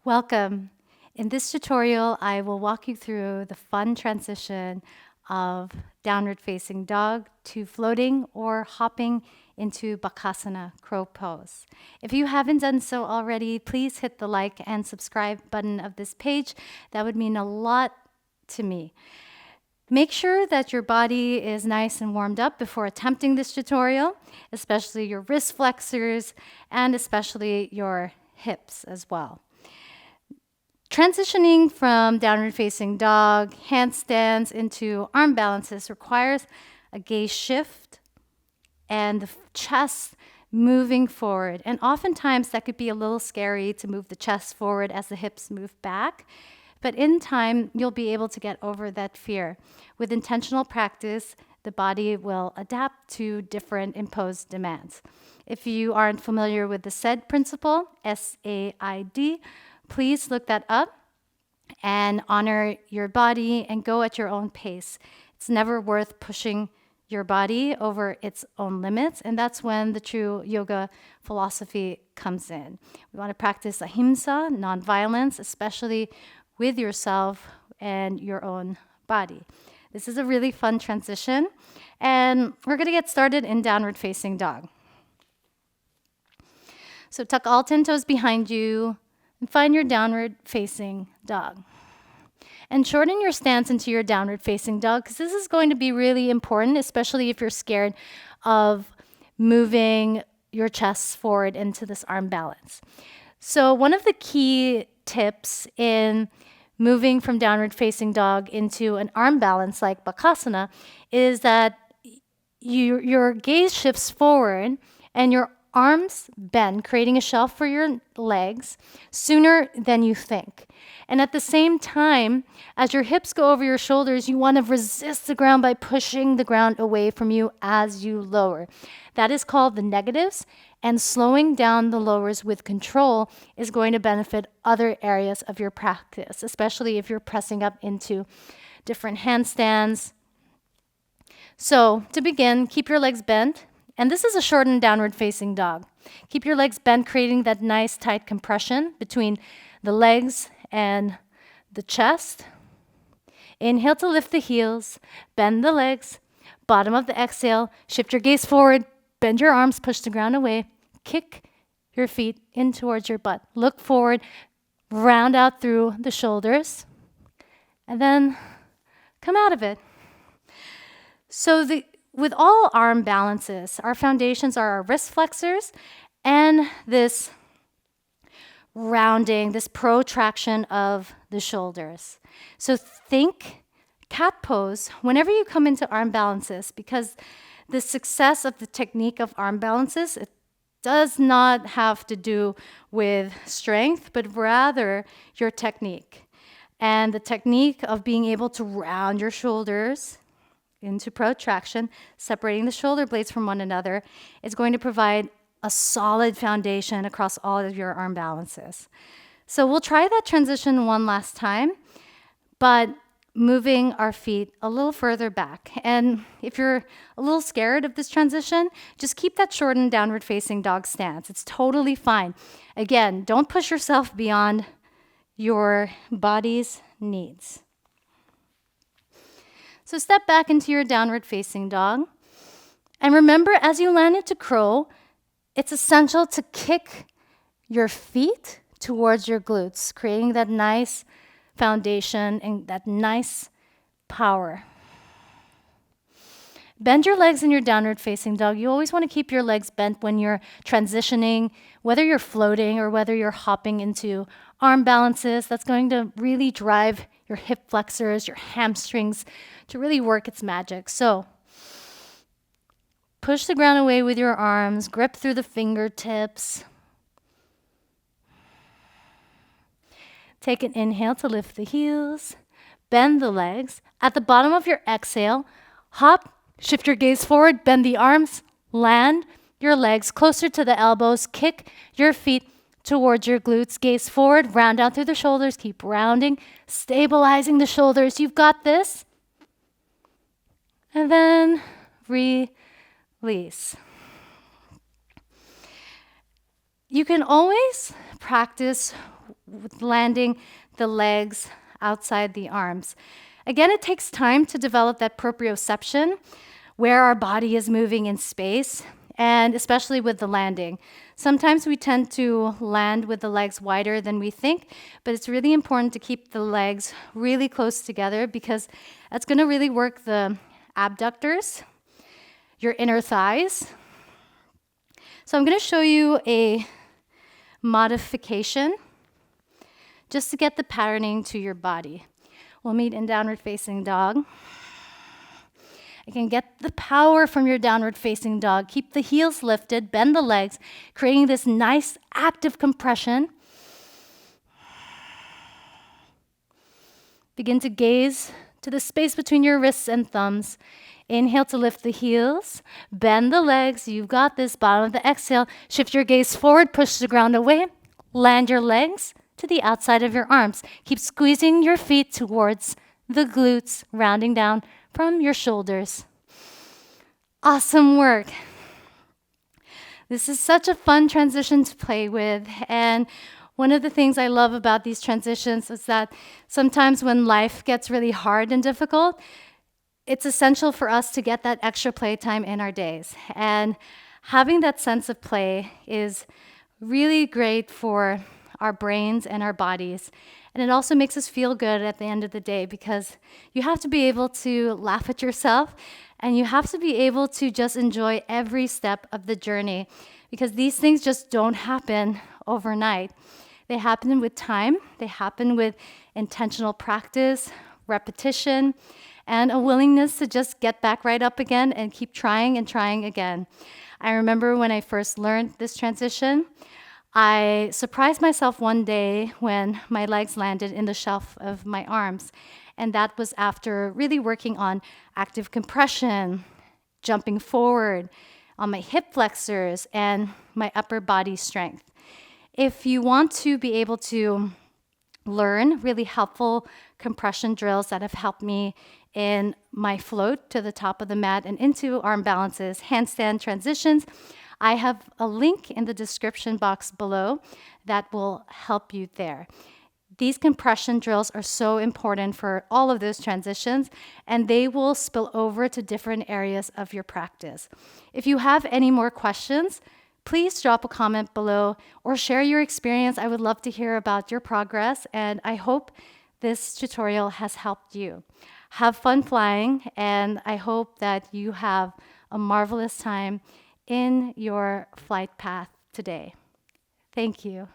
Welcome. In this tutorial, I will walk you through the fun transition of downward facing dog to floating or hopping into Bakasana, crow pose. If you haven't done so already, please hit the like and subscribe button of this page. That would mean a lot to me. Make sure that your body is nice and warmed up before attempting this tutorial, especially your wrist flexors and especially your hips as well. Transitioning from downward facing dog, handstands into arm balances requires a gaze shift and the chest moving forward. And oftentimes that could be a little scary to move the chest forward as the hips move back. But in time, you'll be able to get over that fear. With intentional practice, the body will adapt to different imposed demands. If you aren't familiar with the SAID principle, SAID, please look that up and honor your body and go at your own pace. It's never worth pushing your body over its own limits, and that's when the true yoga philosophy comes in. We want to practice ahimsa, nonviolence, especially with yourself and your own body. This is a really fun transition, and we're going to get started in downward facing dog. So tuck all 10 toes behind you and find your downward facing dog. And shorten your stance into your downward facing dog because this is going to be really important, especially if you're scared of moving your chest forward into this arm balance. So one of the key tips in moving from downward facing dog into an arm balance like Bakasana is that your gaze shifts forward and your arms bend, creating a shelf for your legs sooner than you think. And at the same time, as your hips go over your shoulders, you want to resist the ground by pushing the ground away from you as you lower. That is called the negatives, and slowing down the lowers with control is going to benefit other areas of your practice, especially if you're pressing up into different handstands. So to begin, keep your legs bent. And this is a shortened downward facing dog. Keep your legs bent, creating that nice tight compression between the legs and the chest. Inhale to lift the heels, bend the legs. Bottom of the exhale, shift your gaze forward, bend your arms, push the ground away. Kick your feet in towards your butt. Look forward, round out through the shoulders, and then come out of it. So with all arm balances, our foundations are our wrist flexors and this rounding, this protraction of the shoulders. So think cat pose whenever you come into arm balances, because the success of the technique of arm balances, it does not have to do with strength, but rather your technique. And the technique of being able to round your shoulders into protraction, separating the shoulder blades from one another, is going to provide a solid foundation across all of your arm balances. So we'll try that transition one last time, but moving our feet a little further back. And if you're a little scared of this transition, just keep that shortened downward facing dog stance. It's totally fine. Again, don't push yourself beyond your body's needs. So step back into your downward facing dog. And remember, as you land into crow, it's essential to kick your feet towards your glutes, creating that nice foundation and that nice power. Bend your legs in your downward facing dog. You always want to keep your legs bent when you're transitioning, whether you're floating or whether you're hopping into arm balances. That's going to really drive your hip flexors, your hamstrings to really work its magic. So push the ground away with your arms, grip through the fingertips. Take an inhale to lift the heels, bend the legs. At the bottom of your exhale, hop, shift your gaze forward, bend the arms, land your legs closer to the elbows, kick your feet towards your glutes, gaze forward, round out through the shoulders, keep rounding, stabilizing the shoulders. You've got this. And then release. You can always practice with landing the legs outside the arms. Again, it takes time to develop that proprioception, where our body is moving in space, and especially with the landing. Sometimes we tend to land with the legs wider than we think, but it's really important to keep the legs really close together because that's going to really work the abductors, your inner thighs. So I'm going to show you a modification just to get the patterning to your body. We'll meet in downward facing dog. Again, get the power from your downward facing dog. Keep the heels lifted, bend the legs, creating this nice active compression. Begin to gaze to the space between your wrists and thumbs. Inhale to lift the heels, bend the legs. You've got this. Bottom of the exhale, shift your gaze forward, push the ground away, land your legs to the outside of your arms. Keep squeezing your feet towards the glutes, rounding down from your shoulders. Awesome work. This is such a fun transition to play with. And one of the things I love about these transitions is that sometimes when life gets really hard and difficult, it's essential for us to get that extra playtime in our days. And having that sense of play is really great for our brains and our bodies. And it also makes us feel good at the end of the day because you have to be able to laugh at yourself and you have to be able to just enjoy every step of the journey because these things just don't happen overnight. They happen with time, they happen with intentional practice, repetition, and a willingness to just get back right up again and keep trying and trying again. I remember when I first learned this transition, I surprised myself one day when my legs landed in the shelf of my arms. And that was after really working on active compression, jumping forward, on my hip flexors, and my upper body strength. If you want to be able to learn really helpful compression drills that have helped me in my float to the top of the mat and into arm balances, handstand transitions, I have a link in the description box below that will help you there. These compression drills are so important for all of those transitions, and they will spill over to different areas of your practice. If you have any more questions, please drop a comment below or share your experience. I would love to hear about your progress, and I hope this tutorial has helped you. Have fun flying, and I hope that you have a marvelous time in your flight path today. Thank you.